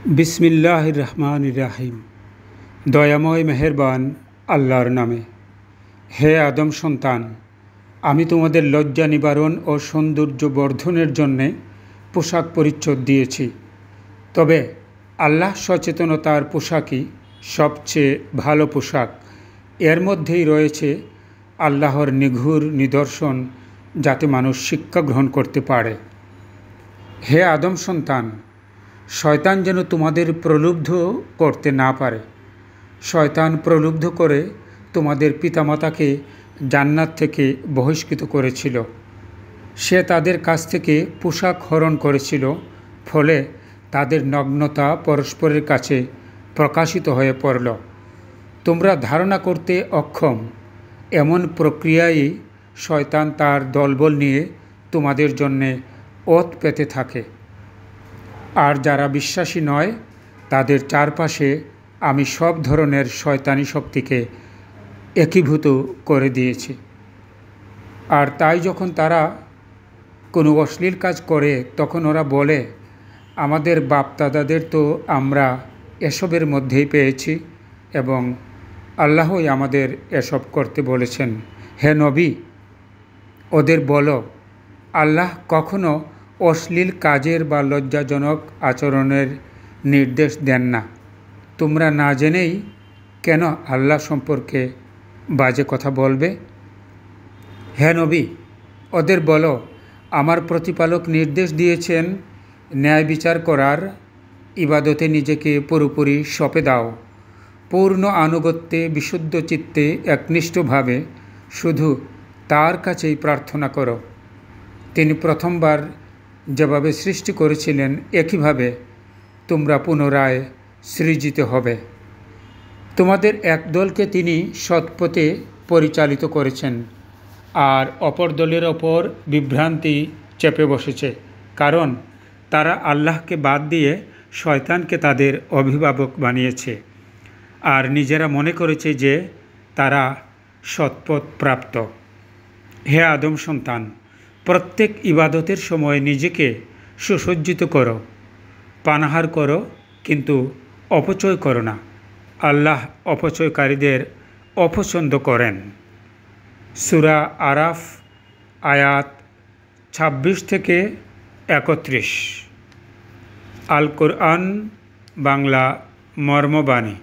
बिस्मिल्लाहिर रहमानिर रहीम। दयामय मेहरबान आल्लाहर नामे। हे आदम सन्तान, आमी तुम्हादेर लज्जा निवारण और सौंदर्य बर्धनेर जन्य पोशाक परिच्छद दिएछि। तबे आल्लाह सचेतनतार पोशाकई सबचेये भालो पोशाक। एर मध्येई रयेछे आल्लाहर निगूढ़ निदर्शन, जाते मानुष शिक्षा ग्रहण करते पारे। हे आदम सन्तान, शयतान जेन तुम्हादेर प्रलुब्ध करते ना पारे। शयतान प्रलुब्ध करे तुम्हादेर पितामाताके जान्नात थेके बहिष्कृत करेछिलो। से तादेर काछ थेके पोशाक हरण करेछिलो, फले तादेर नग्नता परस्परेर काछे प्रकाशित हये पड़ल। तोमरा धारणा करते अक्षम एमन प्रक्रियाय शयतान तार दलबल निये तुम्हादेर जन्य ओत पेते थाके। और जारा विश्वासी नय तादेर चारपाशे आमी सब धरनेर शयतानी शक्तिके एकीभूत करे दिएछि। और ताई जखन तारा कोनो अश्लील काज करे तखन ओरा बोले, आमादेर बाप दादादेर तो आमरा एसबेर मध्येई पेयेछि एबं आल्लाहई आमादेर एसब करते बोलेछेन। हे नबी, ओदेर बोलो, आल्लाह कखनो अश्लील काजेर बा लज्जाजनक आचरणेर निर्देश देन ना। तोमरा ना जेनेई केन आल्लाह सम्पर्के बाजे कथा बोलबे? हे नबी, ओदेर बोलो, आमार प्रतिपालक निर्देश दिएछेन न्याय विचार करार, इबादते निजेके पुरोपुरि सঁপে दाओ, पूर्ण आनुगत्ये विशुद्ध चित्ते एकनिष्ठभावे शुधु तार काछेई प्रार्थना करो। तिनि प्रथमबार जेभावे सृष्टि करेছিলেন একইভাবে তোমরা পুনরায় সৃজিত হবে। তোমাদের এক দলকে তিনি সৎপথে পরিচালিত করেছেন আর অপর দলের ওপর বিভ্রান্তি চেপে বসেছে, কারণ তারা আল্লাহকে বাদ দিয়ে শয়তানকে তাদের অভিভাবক বানিয়েছে আর নিজেরা মনে করেছে যে তারা সৎপথ প্রাপ্ত। হে আদম সন্তান, प्रत्येक इबादतेर समय निजेके सुसज्जित करो, पानाहार करो, किन्तु अपचय करो ना। आल्लाह अपचयकारीदेर अपछंद करें। सूरा आराफ आयात 26 থেকে 31। आल कुरआन बांगला मर्मबाणी।